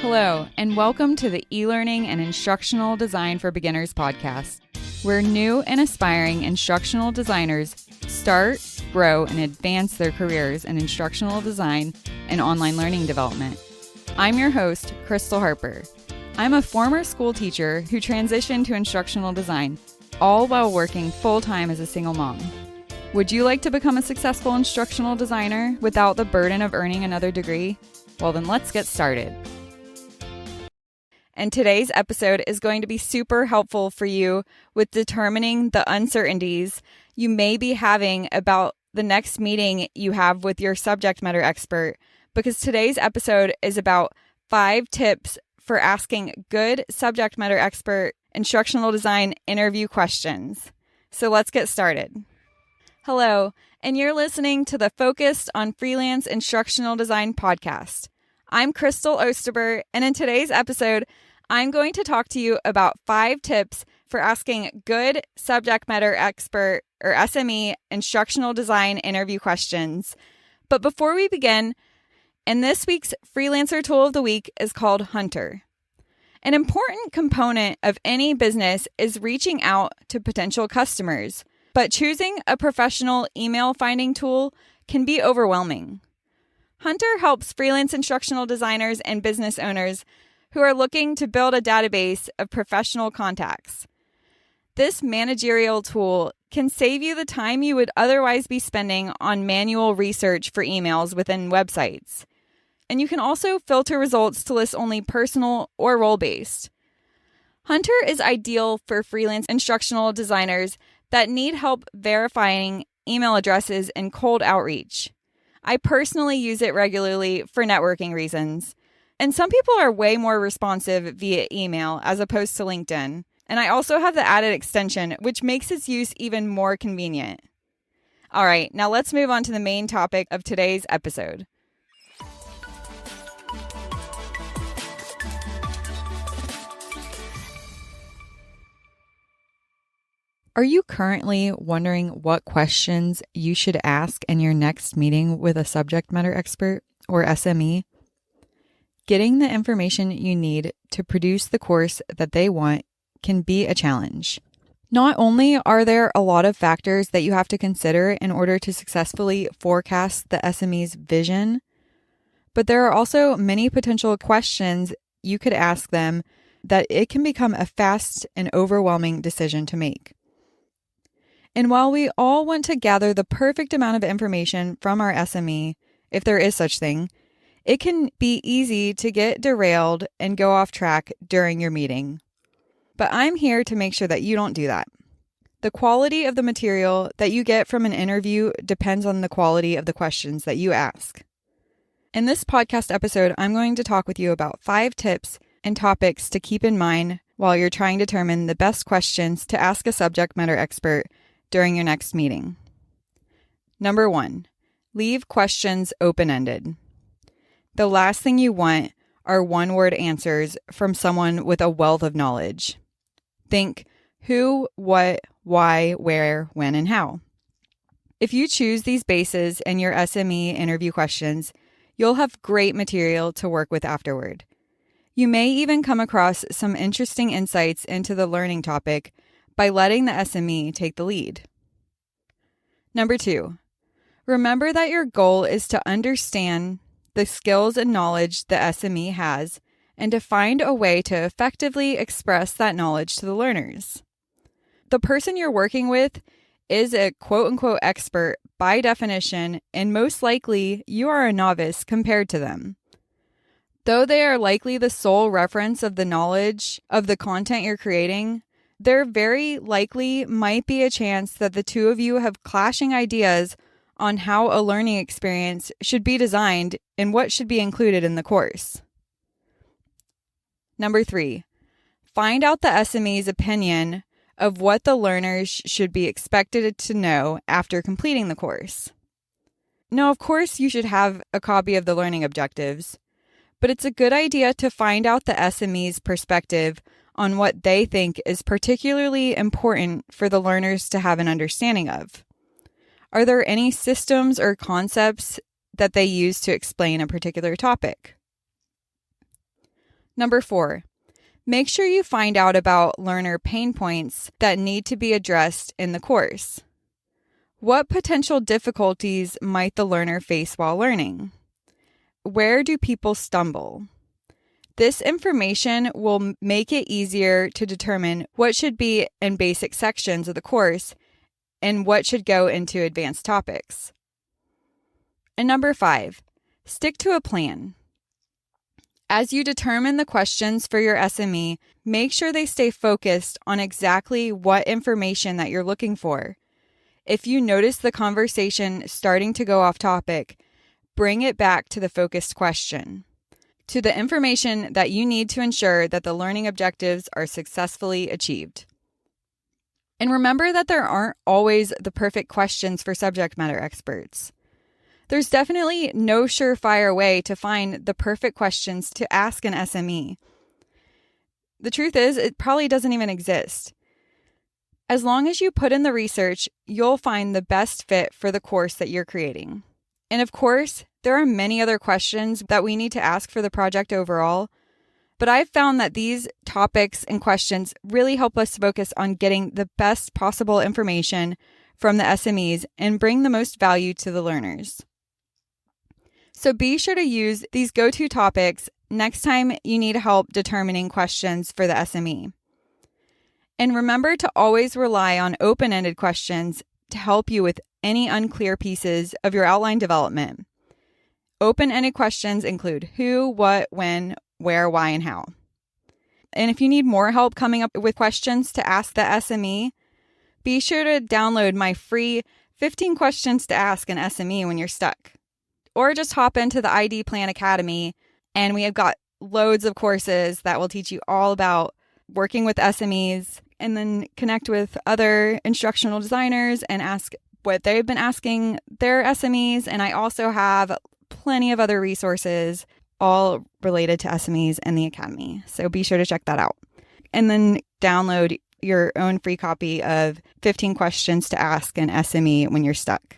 Hello, and welcome to the eLearning and Instructional Design for Beginners podcast, where new and aspiring instructional designers start, grow, and advance their careers in instructional design and online learning development. I'm your host, Crystal Harper. I'm a former school teacher who transitioned to instructional design, all while working full-time as a single mom. Would you like to become a successful instructional designer without the burden of earning another degree? Well, then let's get started. And today's episode is going to be super helpful for you with determining the uncertainties you may be having about the next meeting you have with your subject matter expert, because today's episode is about 5 tips for asking good subject matter expert instructional design interview questions. So let's get started. Hello, and you're listening to the Focused on Freelance Instructional Design podcast. I'm Crystal Osterber, and in today's episode, I'm going to talk to you about 5 tips for asking good subject matter expert or SME instructional design interview questions. But before we begin, in this week's freelancer tool of the week is called Hunter. An important component of any business is reaching out to potential customers, but choosing a professional email finding tool can be overwhelming. Hunter helps freelance instructional designers and business owners who are looking to build a database of professional contacts. This managerial tool can save you the time you would otherwise be spending on manual research for emails within websites. And you can also filter results to list only personal or role-based. Hunter is ideal for freelance instructional designers that need help verifying email addresses and cold outreach. I personally use it regularly for networking reasons. And some people are way more responsive via email as opposed to LinkedIn. And I also have the added extension, which makes its use even more convenient. All right, now let's move on to the main topic of today's episode. Are you currently wondering what questions you should ask in your next meeting with a subject matter expert or SME? Getting the information you need to produce the course that they want can be a challenge. Not only are there a lot of factors that you have to consider in order to successfully forecast the SME's vision, but there are also many potential questions you could ask them that it can become a fast and overwhelming decision to make. And while we all want to gather the perfect amount of information from our SME, if there is such thing, it can be easy to get derailed and go off track during your meeting. But I'm here to make sure that you don't do that. The quality of the material that you get from an interview depends on the quality of the questions that you ask. In this podcast episode, I'm going to talk with you about 5 tips and topics to keep in mind while you're trying to determine the best questions to ask a subject matter expert during your next meeting. Number 1, leave questions open-ended. The last thing you want are one-word answers from someone with a wealth of knowledge. Think who, what, why, where, when, and how. If you choose these bases in your SME interview questions, you'll have great material to work with afterward. You may even come across some interesting insights into the learning topic by letting the SME take the lead. Number 2, remember that your goal is to understand the skills and knowledge the SME has, and to find a way to effectively express that knowledge to the learners. The person you're working with is a quote-unquote expert by definition, and most likely you are a novice compared to them. Though they are likely the sole reference of the knowledge of the content you're creating, there very likely might be a chance that the two of you have clashing ideas on how a learning experience should be designed and what should be included in the course. Number 3, find out the SME's opinion of what the learners should be expected to know after completing the course. Now, of course, you should have a copy of the learning objectives, but it's a good idea to find out the SME's perspective on what they think is particularly important for the learners to have an understanding of. Are there any systems or concepts that they use to explain a particular topic? Number 4, make sure you find out about learner pain points that need to be addressed in the course. What potential difficulties might the learner face while learning? Where do people stumble? This information will make it easier to determine what should be in basic sections of the course and what should go into advanced topics. And number 5, stick to a plan. As you determine the questions for your SME, make sure they stay focused on exactly what information that you're looking for. If you notice the conversation starting to go off topic, bring it back to the focused question, to the information that you need to ensure that the learning objectives are successfully achieved. And remember that there aren't always the perfect questions for subject matter experts. There's definitely no surefire way to find the perfect questions to ask an SME. The truth is, it probably doesn't even exist. As long as you put in the research, you'll find the best fit for the course that you're creating. And of course, there are many other questions that we need to ask for the project overall, but I've found that these topics and questions really help us focus on getting the best possible information from the SMEs and bring the most value to the learners. So be sure to use these go-to topics next time you need help determining questions for the SME. And remember to always rely on open-ended questions to help you with any unclear pieces of your outline development. Open-ended questions include who, what, when, where, why, and how. And if you need more help coming up with questions to ask the SME, be sure to download my free 15 questions to ask an SME when you're stuck. Or just hop into the ID Plan Academy, and we have got loads of courses that will teach you all about working with SMEs, and then connect with other instructional designers and ask what they've been asking their SMEs. And I also have plenty of other resources all related to SMEs and the Academy. So be sure to check that out. And then download your own free copy of 15 questions to ask an SME when you're stuck.